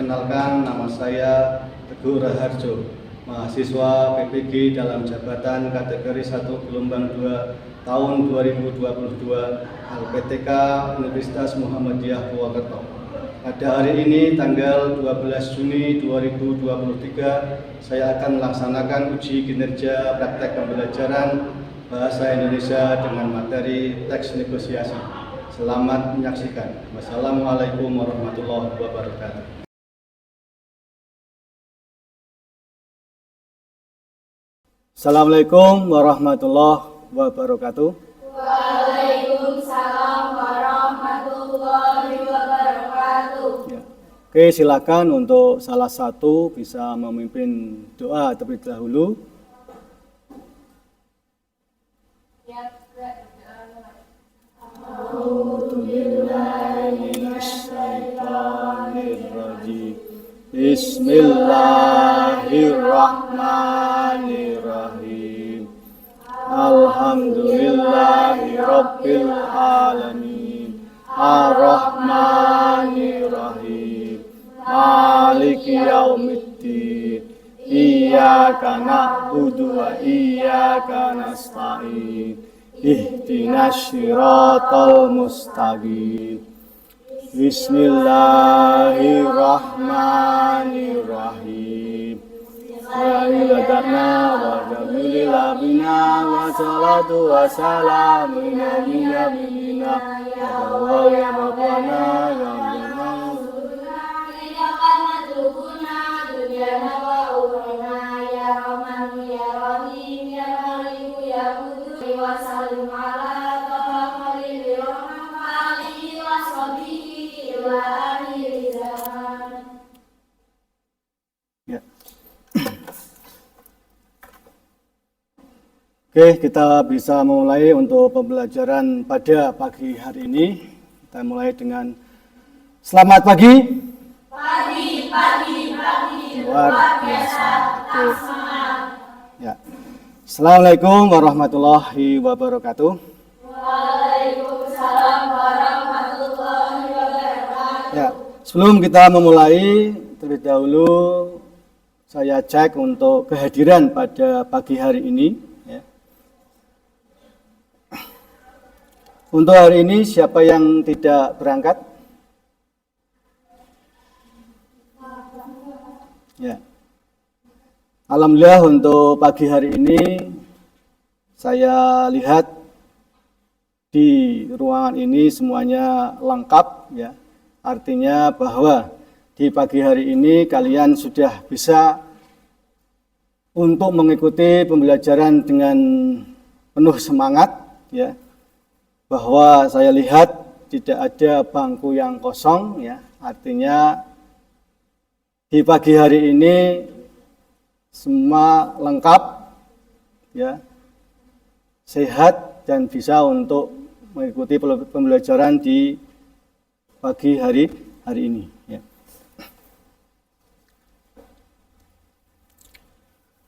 Perkenalkan, nama saya Teguh Raharjo, mahasiswa PPG dalam jabatan kategori 1 gelombang 2 tahun 2022 LPTK Universitas Muhammadiyah Purwokerto. Pada hari ini tanggal 12 Juni 2023 saya akan melaksanakan uji kinerja praktek pembelajaran Bahasa Indonesia dengan materi teks negosiasi. Selamat menyaksikan. Wassalamualaikum warahmatullahi wabarakatuh. Assalamualaikum warahmatullahi wabarakatuh. Waalaikumsalam warahmatullahi wabarakatuh. Ya. Oke, silakan untuk salah satu bisa memimpin doa terlebih dahulu. Bismillahirrahmanirrahim. Alhamdulillahirabbil alamin. Arrahmanirrahim. Maliki yaumiddin. Iyyaka na'budu wa iyyaka nasta'in. Ihdinas siratal mustaqim. Bismillahirrahmanirrahim. Wa'iladzana wa jamililabina wa salatu wa salamu inamina bimina wa ya rabbana ya Oke, kita bisa mulai untuk pembelajaran pada pagi hari ini. Kita mulai dengan selamat pagi. Pagi. Luar biasa. Oke. Ya. Assalamualaikum warahmatullahi wabarakatuh. Waalaikumsalam warahmatullahi wabarakatuh. Ya, sebelum kita memulai, terlebih dahulu saya cek untuk kehadiran pada pagi hari ini. Untuk hari ini siapa yang tidak berangkat? Ya. Alhamdulillah untuk pagi hari ini saya lihat di ruangan ini semuanya lengkap ya. Artinya bahwa di pagi hari ini kalian sudah bisa untuk mengikuti pembelajaran dengan penuh semangat ya. Bahwa saya lihat tidak ada bangku yang kosong ya, artinya di pagi hari ini semua lengkap ya, sehat dan bisa untuk mengikuti pembelajaran di pagi hari ini ya.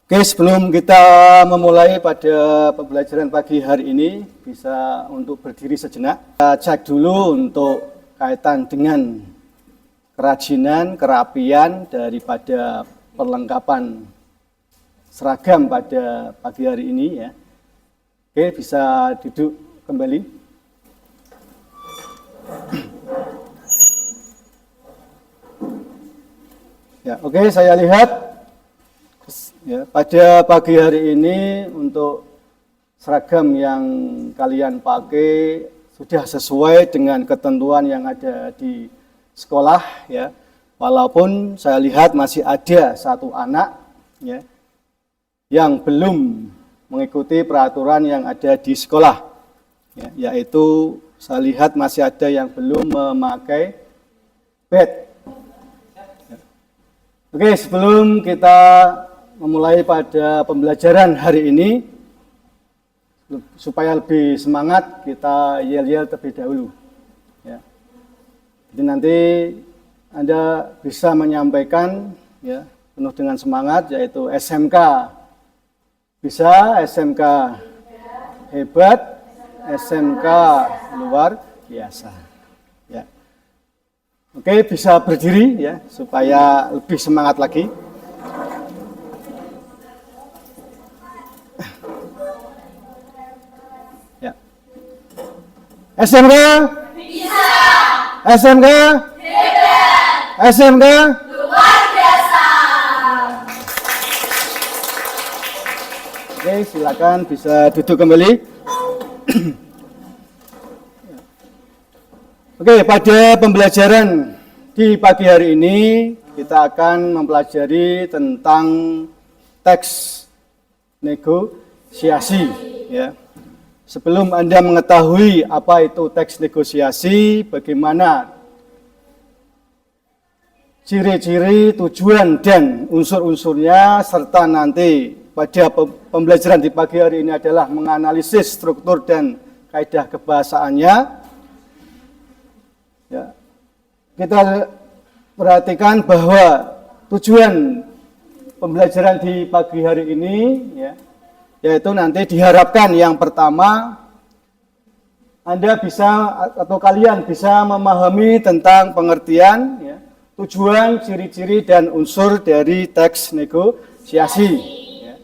Oke, sebelum kita memulai pada pembelajaran pagi hari ini, bisa untuk berdiri sejenak. Kita cek dulu untuk kaitan dengan kerajinan, kerapian daripada perlengkapan seragam pada pagi hari ini ya. Oke, bisa duduk kembali. Ya, oke, saya lihat ya, pada pagi hari ini untuk seragam yang kalian pakai sudah sesuai dengan ketentuan yang ada di sekolah ya. Walaupun saya lihat masih ada satu anak ya yang belum mengikuti peraturan yang ada di sekolah ya, yaitu saya lihat masih ada yang belum memakai bed. Ya. Oke, sebelum kita memulai pada pembelajaran hari ini, supaya lebih semangat kita yel-yel terlebih dahulu ya. Jadi nanti Anda bisa menyampaikan ya penuh dengan semangat, yaitu SMK bisa, SMK hebat, SMK luar biasa ya. Oke, bisa berdiri ya supaya lebih semangat lagi. Ya. SMK? Bisa. SMK? Hebat. SMK? Luar biasa. Oke, silakan bisa duduk kembali. Oke, pada pembelajaran di pagi hari ini kita akan mempelajari tentang teks negosiasi ya. Sebelum Anda mengetahui apa itu teks negosiasi, bagaimana ciri-ciri, tujuan dan unsur-unsurnya, serta nanti pada pembelajaran di pagi hari ini adalah menganalisis struktur dan kaidah kebahasaannya. Ya. Kita perhatikan bahwa tujuan pembelajaran di pagi hari ini ya, yaitu nanti diharapkan yang pertama Anda bisa atau kalian bisa memahami tentang pengertian ya, tujuan, ciri-ciri dan unsur dari teks negosiasi ya.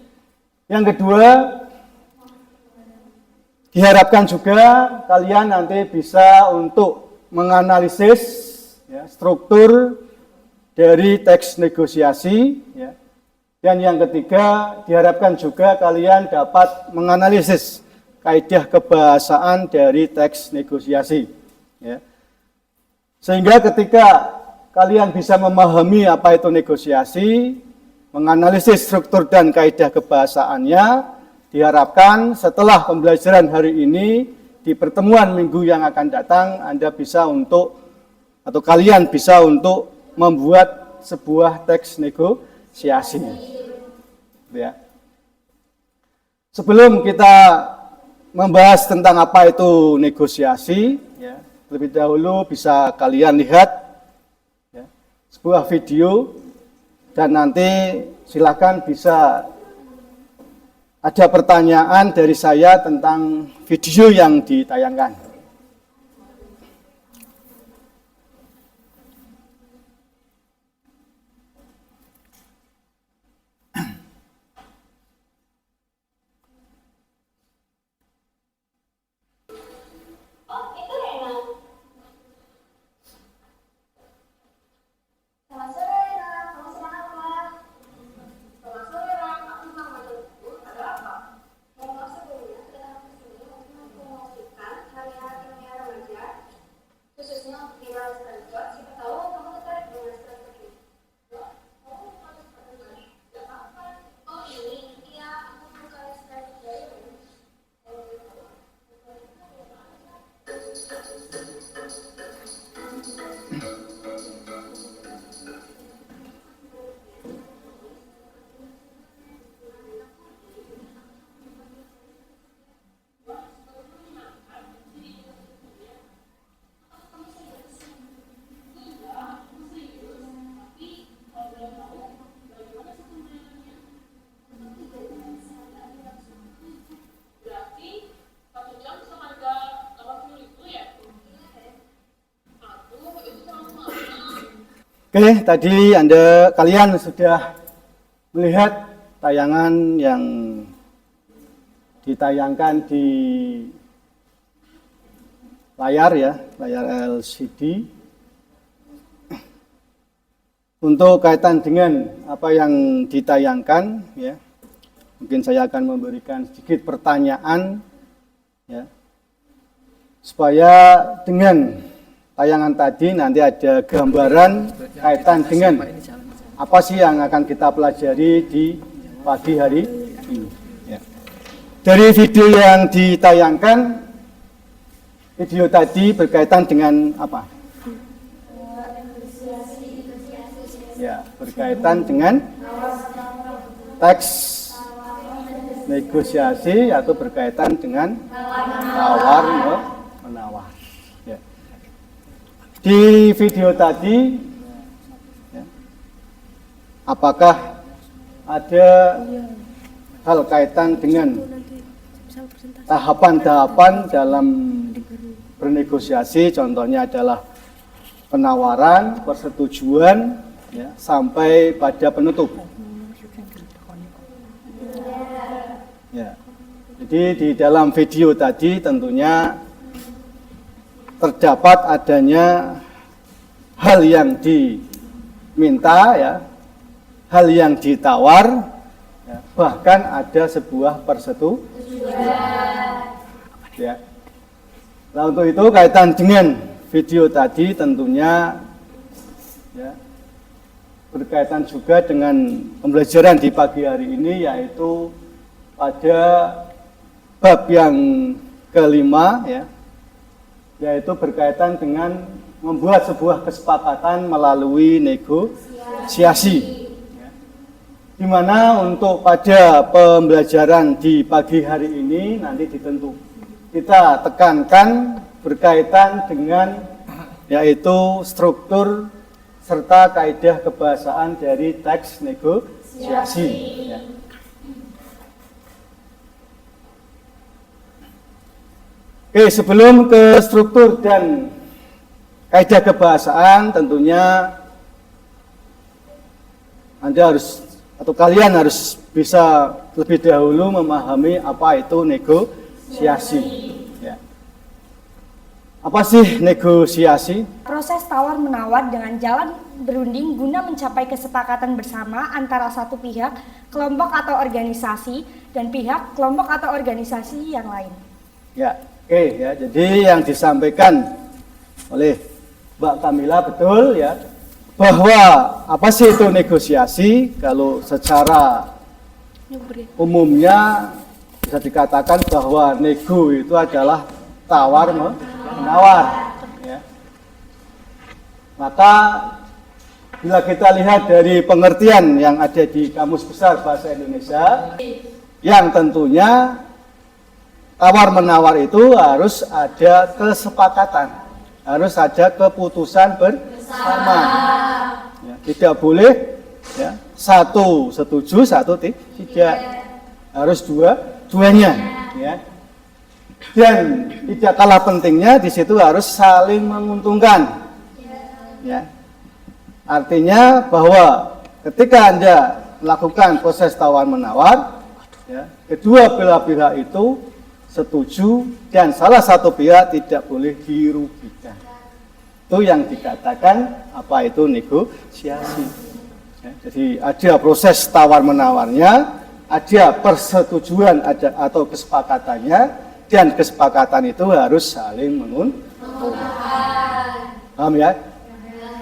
Yang kedua, diharapkan juga kalian nanti bisa untuk menganalisis ya, struktur dari teks negosiasi ya. Dan yang ketiga, diharapkan juga kalian dapat menganalisis kaidah kebahasaan dari teks negosiasi ya. Sehingga ketika kalian bisa memahami apa itu negosiasi, menganalisis struktur dan kaidah kebahasaannya, diharapkan setelah pembelajaran hari ini, di pertemuan minggu yang akan datang, Anda bisa untuk, atau kalian bisa untuk membuat sebuah teks negosiasi. Ya. Sebelum kita membahas tentang apa itu negosiasi, ya, lebih dahulu bisa kalian lihat ya, sebuah video dan nanti silakan bisa ada pertanyaan dari saya tentang video yang ditayangkan. Oke, tadi kalian sudah melihat tayangan yang ditayangkan di layar ya, layar LCD. Untuk kaitan dengan apa yang ditayangkan ya, mungkin saya akan memberikan sedikit pertanyaan ya, supaya dengan tayangan tadi nanti ada gambaran kaitan dengan apa sih yang akan kita pelajari di pagi hari ini. Ya. Dari video yang ditayangkan, video tadi berkaitan dengan apa? Ya, berkaitan dengan teks negosiasi atau berkaitan dengan tawar menawar. Di video tadi, ya, apakah ada hal kaitan dengan tahapan-tahapan dalam bernegosiasi? Contohnya adalah penawaran, persetujuan, ya, sampai pada penutup. Ya. Jadi di dalam video tadi tentunya terdapat adanya hal yang diminta, ya, hal yang ditawar, ya, bahkan ada sebuah persetujuan. Ya. Nah, untuk itu kaitan dengan video tadi tentunya, ya, berkaitan juga dengan pembelajaran di pagi hari ini, yaitu pada bab yang kelima, ya, yaitu berkaitan dengan membuat sebuah kesepakatan melalui negosiasi. Ya. Di mana untuk pada pembelajaran di pagi hari ini nanti kita tekankan berkaitan dengan yaitu struktur serta kaidah kebahasaan dari teks negosiasi. Ya. Oke, sebelum ke struktur dan kaidah kebahasaan, tentunya Anda harus atau kalian harus bisa lebih dahulu memahami apa itu negosiasi. Ya. Apa sih negosiasi? Proses tawar-menawar dengan jalan berunding guna mencapai kesepakatan bersama antara satu pihak, kelompok atau organisasi, dan pihak, kelompok atau organisasi yang lain. Ya, oke, ya. Jadi yang disampaikan oleh Mbak Kamila betul, ya, bahwa apa sih itu negosiasi? Kalau secara umumnya bisa dikatakan bahwa nego itu adalah tawar menawar, ya. Maka bila kita lihat dari pengertian yang ada di Kamus Besar Bahasa Indonesia, yang tentunya tawar menawar itu harus ada kesepakatan, harus ada keputusan bersama. Ya, tidak boleh, ya, satu setuju, satu tidak, harus duanya. Ya. Dan tidak kalah pentingnya di situ harus saling menguntungkan. Ya. Artinya bahwa ketika Anda melakukan proses tawar menawar, ya, kedua belah pihak itu setuju dan salah satu pihak tidak boleh dirugikan. Itu yang dikatakan apa itu negosiasi. Ya, jadi ada proses tawar menawarnya, ada persetujuan atau kesepakatannya, dan kesepakatan itu harus saling menguntungkan. Paham ya?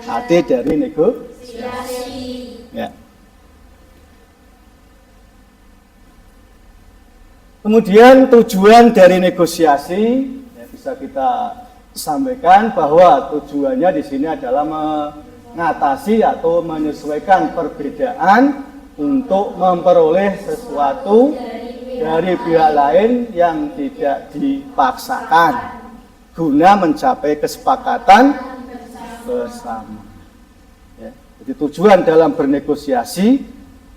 Arti dari negosiasi. Ya. Kemudian tujuan dari negosiasi, ya, bisa kita sampaikan bahwa tujuannya di sini adalah mengatasi atau menyesuaikan perbedaan untuk memperoleh sesuatu dari pihak lain yang tidak dipaksakan guna mencapai kesepakatan bersama. Ya, jadi tujuan dalam bernegosiasi,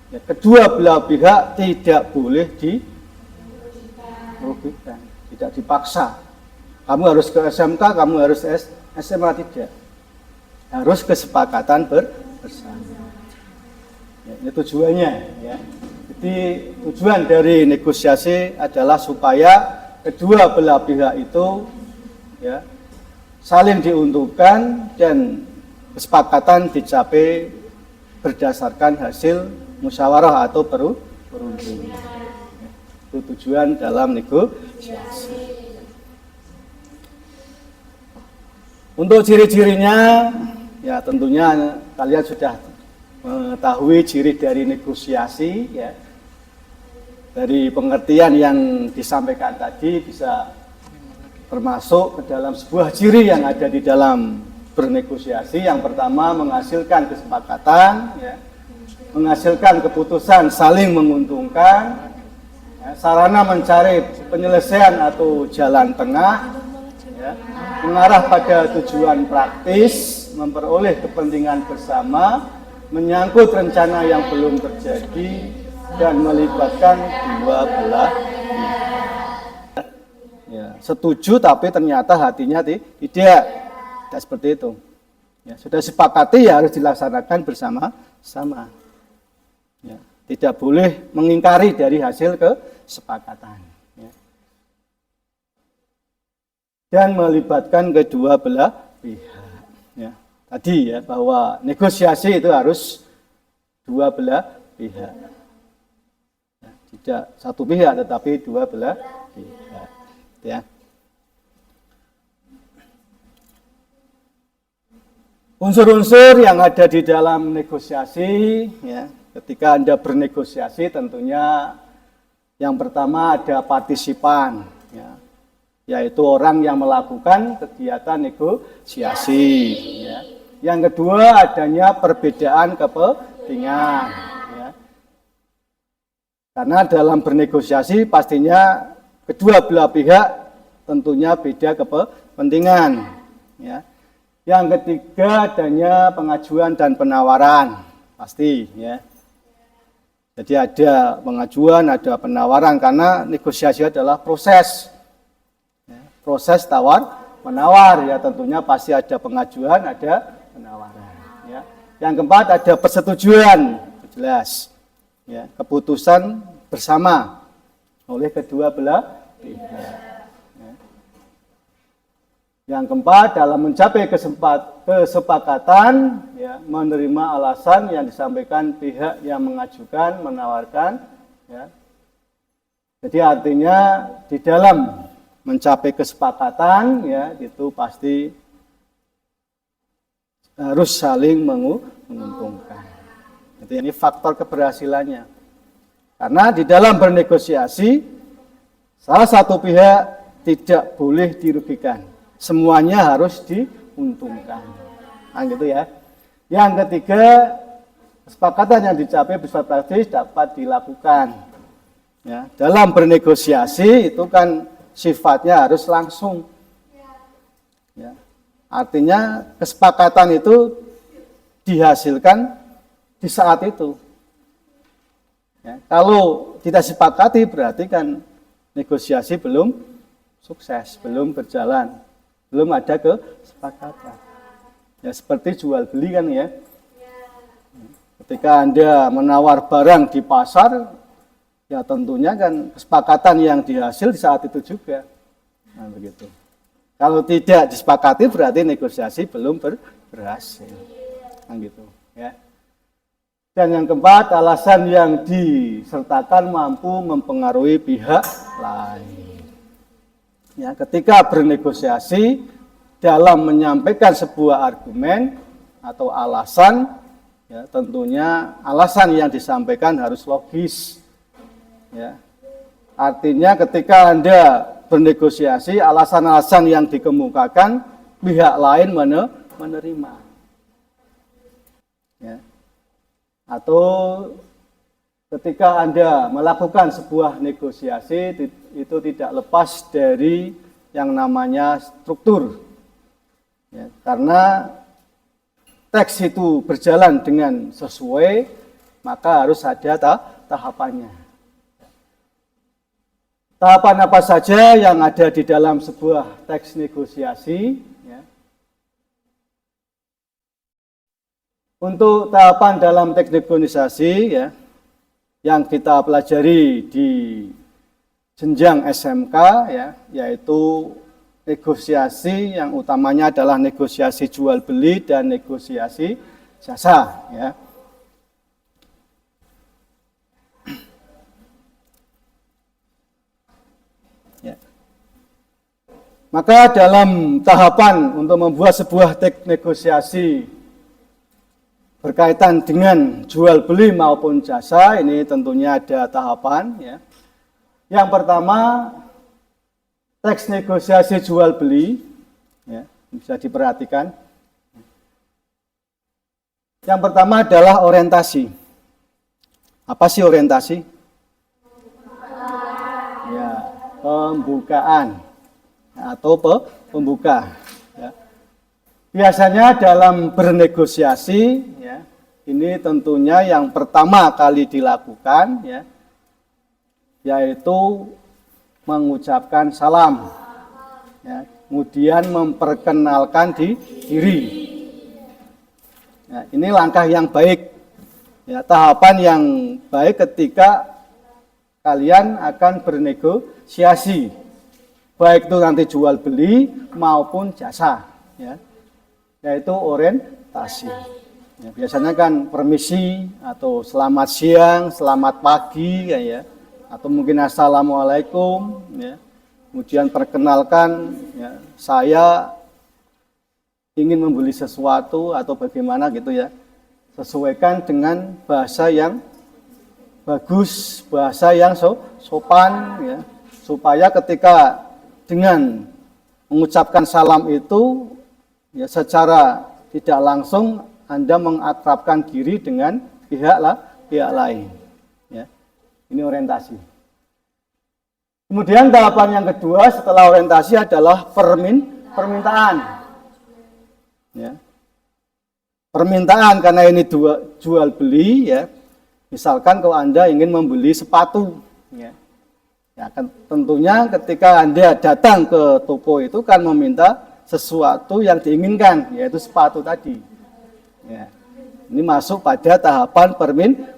ya, kedua belah pihak tidak boleh dirugikan, tidak dipaksa. Kamu harus ke SMK, kamu harus SMA, tidak. Harus kesepakatan bersama. Ya, ini tujuannya. Ya. Jadi tujuan dari negosiasi adalah supaya kedua belah pihak itu, ya, saling diuntungkan dan kesepakatan dicapai berdasarkan hasil musyawarah atau perundingan. Ya, itu tujuan dalam negosiasi. Untuk ciri-cirinya, ya tentunya kalian sudah mengetahui ciri dari negosiasi, ya. Dari pengertian yang disampaikan tadi bisa termasuk ke dalam sebuah ciri yang ada di dalam bernegosiasi. Yang pertama, menghasilkan kesepakatan, ya, menghasilkan keputusan saling menguntungkan, ya, sarana mencari penyelesaian atau jalan tengah, ya, mengarah pada tujuan praktis, memperoleh kepentingan bersama, menyangkut rencana yang belum terjadi, dan melibatkan dua belah pihak. Ya, setuju tapi ternyata hatinya tidak seperti itu. Ya, sudah sepakati ya harus dilaksanakan bersama-sama. Ya, tidak boleh mengingkari dari hasil kesepakatan. Ya. Dan melibatkan kedua belah pihak. Ya. Tadi ya bahwa negosiasi itu harus dua belah pihak. Ya, tidak satu pihak tetapi dua belah pihak. Ya. Unsur-unsur yang ada di dalam negosiasi, ya, ketika Anda bernegosiasi tentunya yang pertama ada partisipan, ya, yaitu orang yang melakukan kegiatan negosiasi. Ya. Yang kedua adanya perbedaan kepentingan. Ya. Karena dalam bernegosiasi pastinya kedua belah pihak tentunya beda kepentingan. Ya. Yang ketiga adanya pengajuan dan penawaran, pasti ya. Jadi ada pengajuan, ada penawaran karena negosiasi adalah proses, ya, proses tawar menawar ya tentunya pasti ada pengajuan, ada penawaran. Ya. Yang keempat ada persetujuan, jelas, ya, keputusan bersama oleh kedua belah pihak. Yang keempat, dalam mencapai kesepakatan, ya, menerima alasan yang disampaikan pihak yang mengajukan, menawarkan. Ya. Jadi artinya di dalam mencapai kesepakatan, ya, itu pasti harus saling menguntungkan. Jadi ini faktor keberhasilannya. Karena di dalam bernegosiasi, salah satu pihak tidak boleh dirugikan. Semuanya harus diuntungkan. Nah, gitu ya. Yang ketiga, kesepakatan yang dicapai bersifat praktis dapat dilakukan. Ya, dalam bernegosiasi itu kan sifatnya harus langsung. Ya, artinya kesepakatan itu dihasilkan di saat itu. Ya, kalau tidak sepakati berarti kan negosiasi belum sukses, belum berjalan. Belum ada kesepakatan. Ya seperti jual beli kan ya. Ketika Anda menawar barang di pasar, ya tentunya kan kesepakatan yang dihasil di saat itu juga. Nah, begitu. Kalau tidak disepakati berarti negosiasi belum berhasil. Nah, gitu ya. Dan yang keempat, alasan yang disertakan mampu mempengaruhi pihak lain. Ya, ketika bernegosiasi dalam menyampaikan sebuah argumen atau alasan, ya, tentunya alasan yang disampaikan harus logis. Ya. Artinya ketika Anda bernegosiasi, alasan-alasan yang dikemukakan pihak lain menerima. Ya. Atau ketika Anda melakukan sebuah negosiasi, itu tidak lepas dari yang namanya struktur. Ya, karena teks itu berjalan dengan sesuai, maka harus ada tahapannya. Tahapan apa saja yang ada di dalam sebuah teks negosiasi. Ya. Untuk tahapan dalam teks negosiasi, ya, yang kita pelajari di jenjang SMK, ya, yaitu negosiasi yang utamanya adalah negosiasi jual beli dan negosiasi jasa. Ya. Ya. Maka dalam tahapan untuk membuat sebuah teks negosiasi berkaitan dengan jual beli maupun jasa, ini tentunya ada tahapan. Ya. Yang pertama, teks negosiasi jual beli, ya, bisa diperhatikan. Yang pertama adalah orientasi. Apa sih orientasi? Ya, pembukaan atau pembuka. Ya. Biasanya dalam bernegosiasi, ya, ini tentunya yang pertama kali dilakukan, ya, yaitu mengucapkan salam, ya, kemudian memperkenalkan diri, Ya, ini langkah yang baik, ya, tahapan yang baik ketika kalian akan bernegosiasi, baik itu nanti jual beli maupun jasa, ya, yaitu orientasi. Ya, biasanya kan permisi atau selamat siang, selamat pagi, ya, atau mungkin assalamualaikum, ya. Kemudian perkenalkan, ya, saya ingin membeli sesuatu atau bagaimana gitu ya. Sesuaikan dengan bahasa yang bagus, bahasa yang sopan, ya, supaya ketika dengan mengucapkan salam itu, ya, secara tidak langsung Anda mengakrabkan diri dengan pihak lain. Ya. Ini orientasi. Kemudian tahapan yang kedua setelah orientasi adalah permintaan. Ya. Permintaan karena ini jual beli, ya. Misalkan kalau Anda ingin membeli sepatu, ya. Ya, kan, tentunya ketika Anda datang ke toko itu kan meminta sesuatu yang diinginkan, yaitu sepatu tadi. Ya. Ini masuk pada tahapan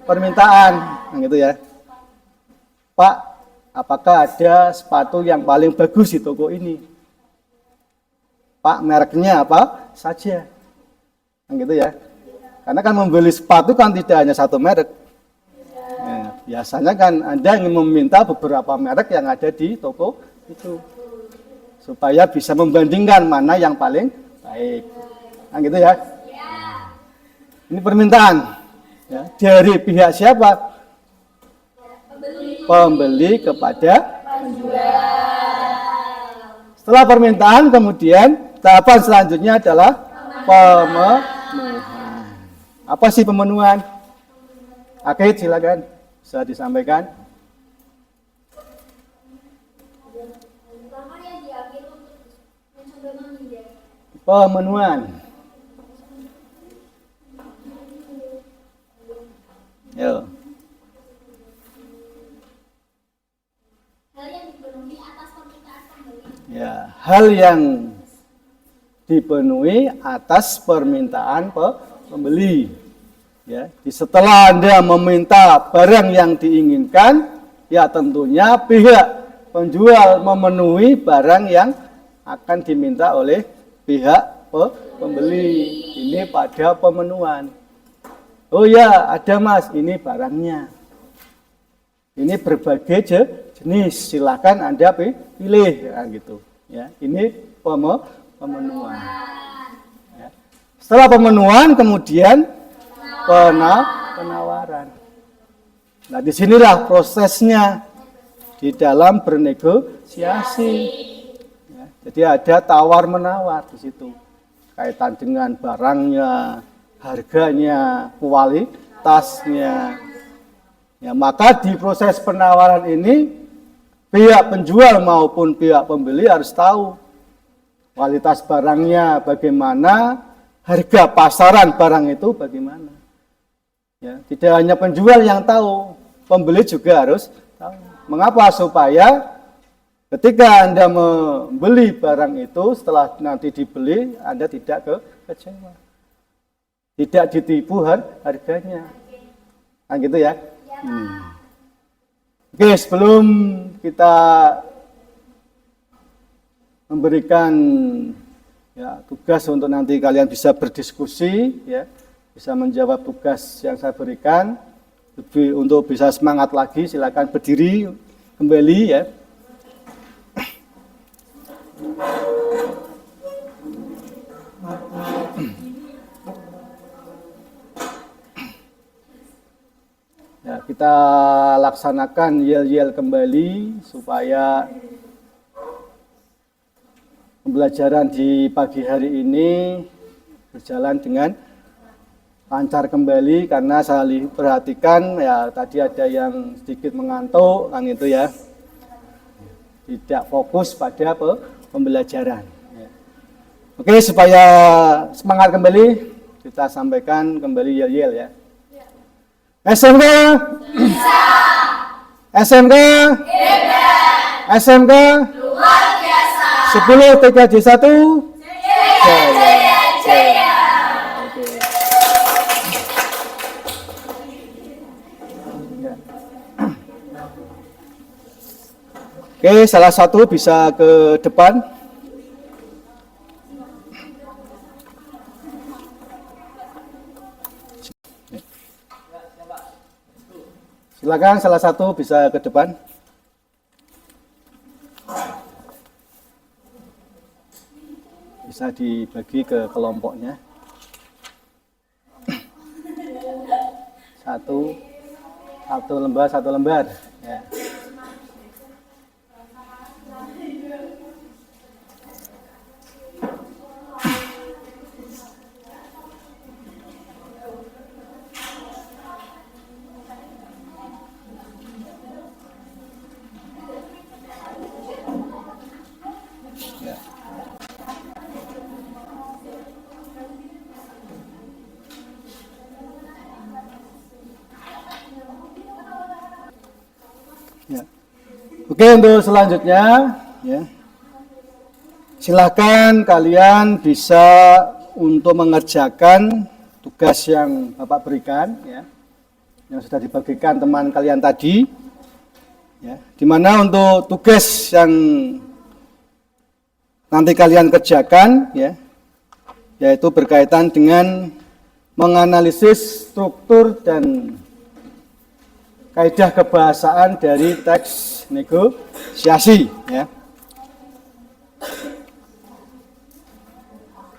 permintaan, gitu ya. Pak, apakah ada sepatu yang paling bagus di toko ini? Pak, mereknya apa saja, gitu ya. Karena kan membeli sepatu kan tidak hanya satu merek. Ya, biasanya kan Anda ingin meminta beberapa merek yang ada di toko itu, supaya bisa membandingkan mana yang paling baik, gitu ya. Ini permintaan, ya, dari pihak siapa? Pembeli kepada penjual. Setelah permintaan, kemudian tahapan selanjutnya adalah pemenuhan. Apa sih pemenuhan? Akid, silakan, bisa disampaikan. Pemenuhan. Yo. Hal yang dipenuhi atas permintaan pembeli. Ya, hal yang dipenuhi atas permintaan pembeli. Ya, setelah Anda meminta barang yang diinginkan, ya tentunya pihak penjual memenuhi barang yang akan diminta oleh pihak pembeli. Ini pada pemenuhan. Oh ya, ada Mas, ini barangnya. Ini berbagai jenis, silakan Anda pilih, ya, gitu. Ya, ini pemenuhan. Ya. Setelah pemenuhan, kemudian penawaran. Nah, disinilah prosesnya di dalam bernegosiasi. Ya, jadi ada tawar menawar di situ, kaitan dengan barangnya, harganya, kualitasnya. Ya, maka di proses penawaran ini pihak penjual maupun pihak pembeli harus tahu kualitas barangnya bagaimana, harga pasaran barang itu bagaimana. Ya, tidak hanya penjual yang tahu, pembeli juga harus tahu. Mengapa? Supaya ketika Anda membeli barang itu, setelah nanti dibeli, Anda tidak kecewa. Tidak ditipu harganya. Nah, gitu ya. Oke, sebelum kita memberikan, ya, tugas untuk nanti kalian bisa berdiskusi, ya, bisa menjawab tugas yang saya berikan, untuk bisa semangat lagi, silakan berdiri kembali, ya. Ya, kita laksanakan yel-yel kembali supaya pembelajaran di pagi hari ini berjalan dengan lancar kembali, karena saya perhatikan ya tadi ada yang sedikit mengantuk kan itu ya, tidak fokus pada pembelajaran. Ya. Oke, supaya semangat kembali kita sampaikan kembali yel-yel ya. SMK Bisa. SMK Hebat. SMK Luar biasa. 10 TKJ 1 Jaya, jaya, jaya. Oke. Oke, salah satu bisa ke depan. Silakan salah satu bisa ke depan. Bisa dibagi ke kelompoknya. Satu lembar. Ya. Ya. Oke, untuk selanjutnya, ya, silakan kalian bisa untuk mengerjakan tugas yang Bapak berikan, ya, yang sudah dibagikan teman kalian tadi, ya, dimana untuk tugas yang nanti kalian kerjakan, ya, yaitu berkaitan dengan menganalisis struktur dan kaidah kebahasaan dari teks negosiasi, ya.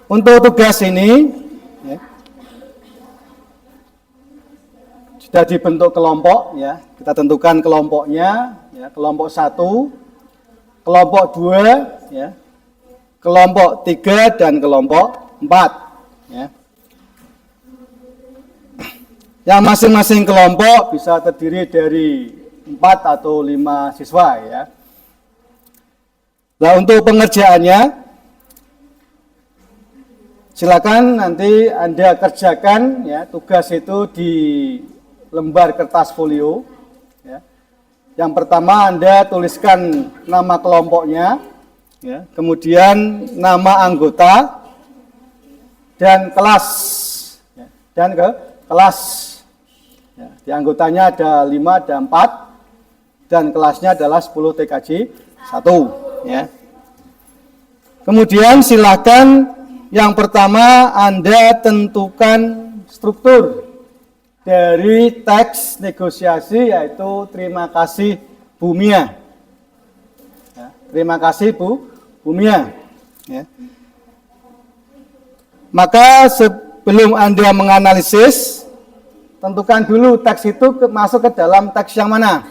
Untuk tugas ini, ya, sudah dibentuk kelompok, ya. Kita tentukan kelompoknya, ya, kelompok 1, kelompok 2, ya, kelompok 3 dan kelompok 4, ya. Yang masing-masing kelompok bisa terdiri dari 4 atau 5 siswa, ya. Nah, untuk pengerjaannya, silakan nanti Anda kerjakan, ya, tugas itu di lembar kertas folio, ya. Yang pertama Anda tuliskan nama kelompoknya, ya, kemudian nama anggota dan kelas, ya, dan kelas. Ya, di anggotanya ada 5, ada 4, dan kelasnya adalah 10 TKJ 1. Ya. Kemudian silakan yang pertama Anda tentukan struktur dari teks negosiasi, yaitu terima kasih Bu Mia. Ya, terima kasih Bu Mia. Ya. Maka sebelum Anda menganalisis, tentukan dulu teks itu masuk ke dalam teks yang mana,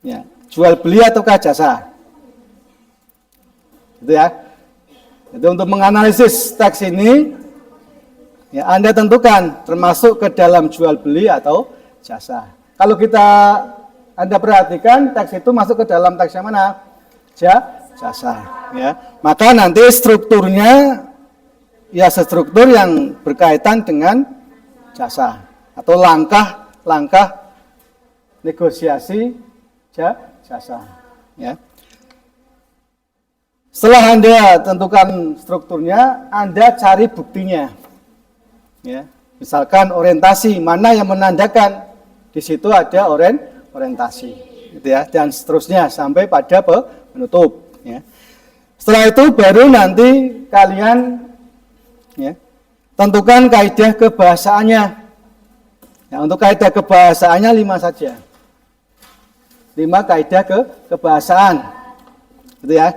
ya, jual beli ataukah jasa, gitu ya. Jadi untuk menganalisis teks ini, ya, Anda tentukan termasuk ke dalam jual beli atau jasa. Kalau Anda perhatikan teks itu masuk ke dalam teks yang mana, jasa, ya. Maka nanti strukturnya, ya, struktur yang berkaitan dengan jasa atau langkah negosiasi jasa, ya. Setelah Anda tentukan strukturnya, Anda cari buktinya, ya. Misalkan orientasi, mana yang menandakan di situ ada orientasi, gitu ya, dan seterusnya sampai pada penutup, ya. Setelah itu baru nanti kalian, ya, tentukan kaidah kebahasaannya. Ya, untuk kaidah kebahasaannya 5 saja. 5 kaidah kebahasaan. Gitu ya.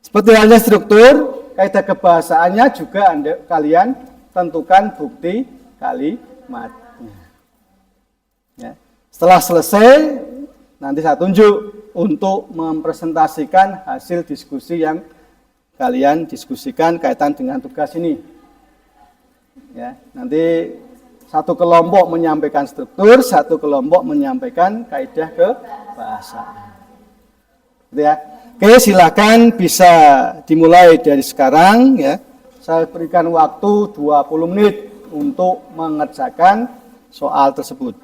Seperti halnya struktur, kaidah kebahasaannya juga kalian tentukan bukti kalimatnya. Ya. Setelah selesai, nanti saya tunjuk untuk mempresentasikan hasil diskusi yang kalian diskusikan kaitan dengan tugas ini. Ya, nanti satu kelompok menyampaikan struktur, satu kelompok menyampaikan kaidah kebahasaan. Gitu ya. Oke, silakan bisa dimulai dari sekarang, ya. Saya berikan waktu 20 menit untuk mengerjakan soal tersebut.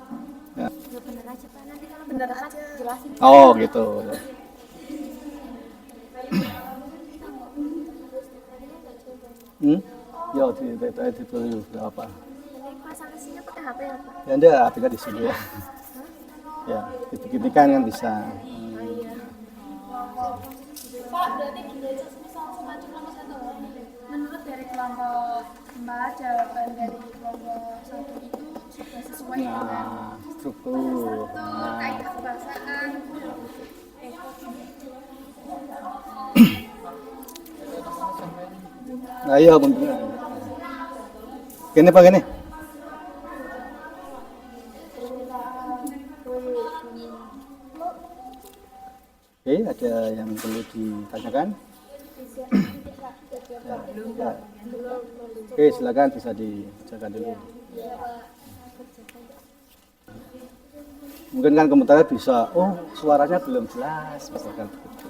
Ya. Bener aja Pak, nanti kalau bener aja jelasin. Oh, gitu. Ya. Ya, itu berapa? Pasang isinya pakai HP ya Pak? Ya, Anda tinggal di sini ya. Ya, gitu-gitukan kan bisa. Pak, berarti gini aja misal semacam kelompok satu. Menurut dari kelompok 4, jawaban dari kelompok 1 itu sudah sesuai dengan Nah, struktur. kaidah kebahasaan. Nah, iya bener. Gini Pak gini. Oke, ada yang perlu ditanyakan? Ya. Oke, silakan bisa dibacakan dulu. Mungkin kan komentarnya bisa, oh suaranya belum jelas, misalkan begitu.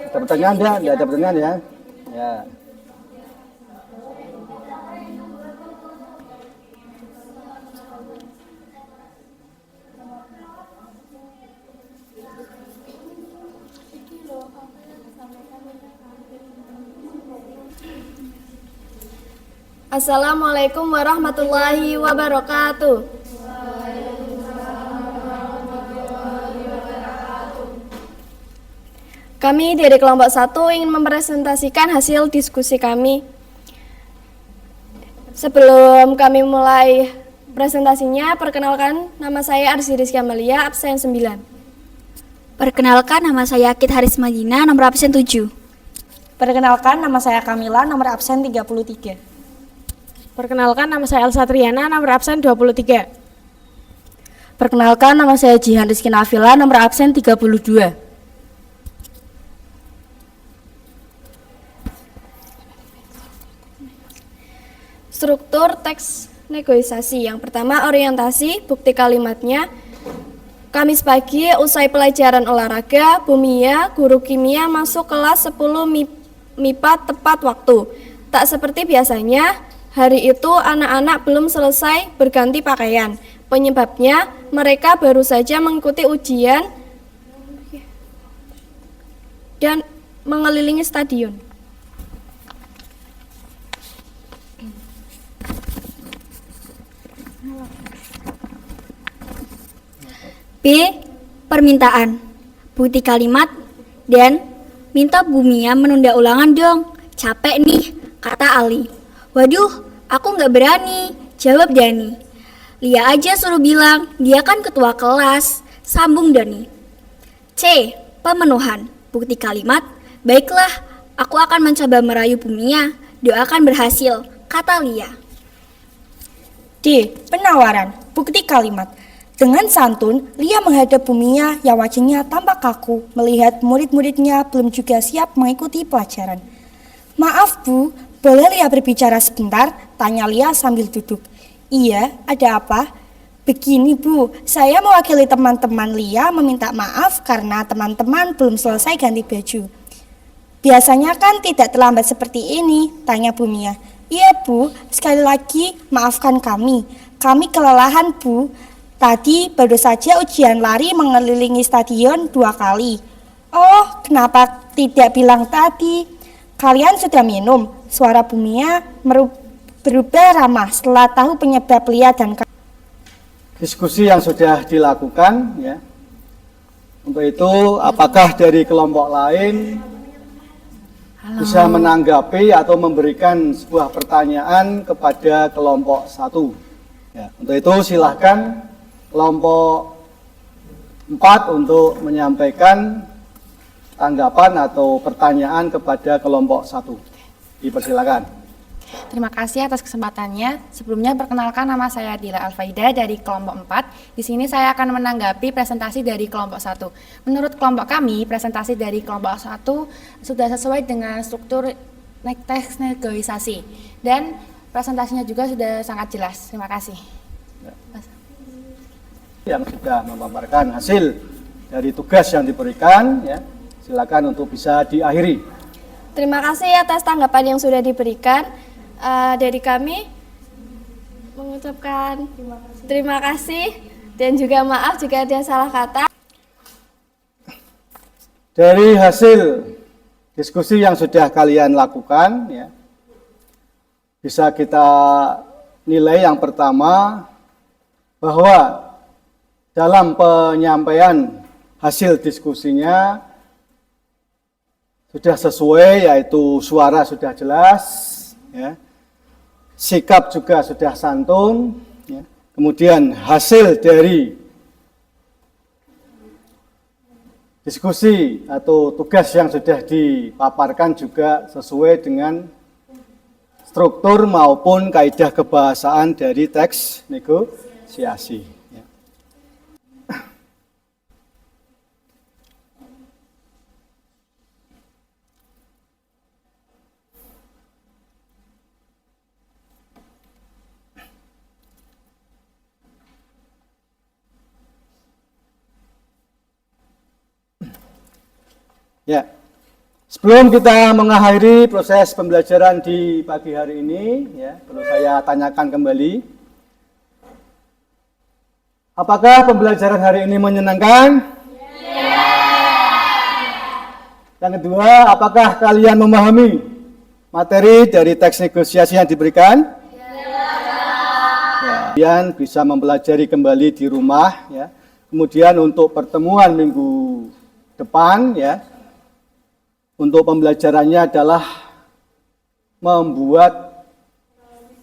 Ada pertanyaan ya? Tidak ada pertanyaan ya? Ya. Assalamualaikum warahmatullahi wabarakatuh. Kami dari kelompok 1 ingin mempresentasikan hasil diskusi kami. Sebelum kami mulai presentasinya, perkenalkan nama saya Arsi Rizky Amalia, absen 9. Perkenalkan, nama saya Kit Haris Madina, nomor absen 7. Perkenalkan, nama saya Kamila, nomor absen 33. Perkenalkan, nama saya Elsa Triana, nomor absen 23. Perkenalkan, nama saya Jihan Rizky Nafila, nomor absen 32. Struktur teks negosiasi. Yang pertama, orientasi, bukti kalimatnya. Kamis pagi, usai pelajaran olahraga, Bu Mia, guru kimia masuk kelas 10 MIPA tepat waktu. Tak seperti biasanya, hari itu anak-anak belum selesai berganti pakaian. Penyebabnya, mereka baru saja mengikuti ujian dan mengelilingi stadion. B. Permintaan, bukti kalimat, dan minta Bu Mia menunda ulangan dong. Capek nih, kata Ali. Waduh, aku nggak berani, jawab Dani. Lia aja suruh bilang, dia kan ketua kelas, sambung Dani. C. Pemenuhan, bukti kalimat. Baiklah, aku akan mencoba merayu Bu Mia, doakan berhasil, kata Lia. D. Penawaran, bukti kalimat. Dengan santun, Lia menghadap Bu Mia yang wajahnya tampak kaku melihat murid-muridnya belum juga siap mengikuti pelajaran. Maaf Bu, boleh Lia berbicara sebentar? Tanya Lia sambil duduk. Iya, ada apa? Begini Bu, saya mewakili teman-teman Lia meminta maaf karena teman-teman belum selesai ganti baju. Biasanya kan tidak terlambat seperti ini, tanya Bu Mia. Iya Bu, sekali lagi maafkan kami. Kami kelelahan Bu. Tadi baru saja ujian lari mengelilingi stadion 2 kali. Oh, kenapa tidak bilang tadi? Kalian sudah minum? Suara Bu Mia berubah ramah setelah tahu penyebab Lia dan Diskusi yang sudah dilakukan ya. Untuk itu apakah dari kelompok lain bisa menanggapi atau memberikan sebuah pertanyaan kepada kelompok 1? Ya, untuk itu silahkan kelompok 4 untuk menyampaikan tanggapan atau pertanyaan kepada kelompok 1. Dipersilakan. Terima kasih atas kesempatannya. Sebelumnya perkenalkan, nama saya Dila Alfaida dari kelompok 4. Di sini saya akan menanggapi presentasi dari kelompok 1. Menurut kelompok kami, presentasi dari kelompok 1 sudah sesuai dengan struktur teks negosiasi dan presentasinya juga sudah sangat jelas. Terima kasih. Yang sudah memaparkan hasil dari tugas yang diberikan ya, silakan untuk bisa diakhiri. Terima kasih atas tanggapan yang sudah diberikan. Dari kami mengucapkan terima kasih dan juga maaf jika ada salah kata. Dari hasil diskusi yang sudah kalian lakukan, ya, bisa kita nilai yang pertama bahwa dalam penyampaian hasil diskusinya sudah sesuai, yaitu suara sudah jelas, ya, sikap juga sudah santun, ya, kemudian hasil dari diskusi atau tugas yang sudah dipaparkan juga sesuai dengan struktur maupun kaidah kebahasaan dari teks negosiasi. Ya, sebelum kita mengakhiri proses pembelajaran di pagi hari ini, ya, perlu saya tanyakan kembali, apakah pembelajaran hari ini menyenangkan? Yang kedua, apakah kalian memahami materi dari teks negosiasi yang diberikan? Ya, kalian bisa mempelajari kembali di rumah, ya. Kemudian untuk pertemuan minggu depan, ya, untuk pembelajarannya adalah membuat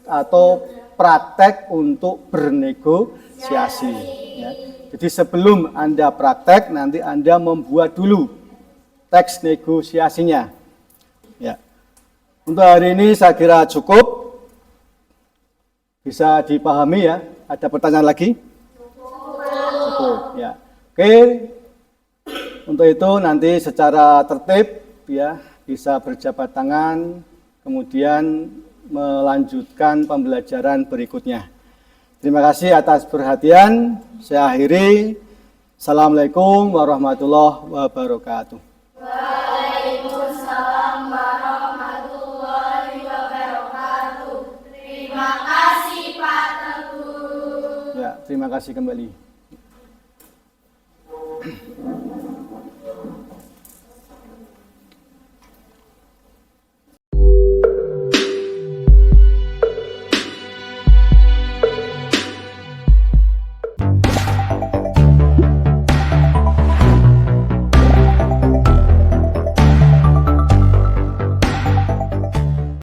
atau praktek untuk bernegosiasi. Ya. Jadi sebelum Anda praktek, nanti Anda membuat dulu teks negosiasinya. Ya. Untuk hari ini saya kira cukup. Bisa dipahami, ya. Ada pertanyaan lagi? Cukup. Ya. Oke. Untuk itu nanti secara tertib, ya, bisa berjabat tangan, kemudian melanjutkan pembelajaran berikutnya. Terima kasih atas perhatian. Saya akhiri. Assalamualaikum warahmatullahi wabarakatuh. Waalaikumsalam warahmatullahi wabarakatuh. Terima kasih Pak Teguh. Ya, terima kasih kembali.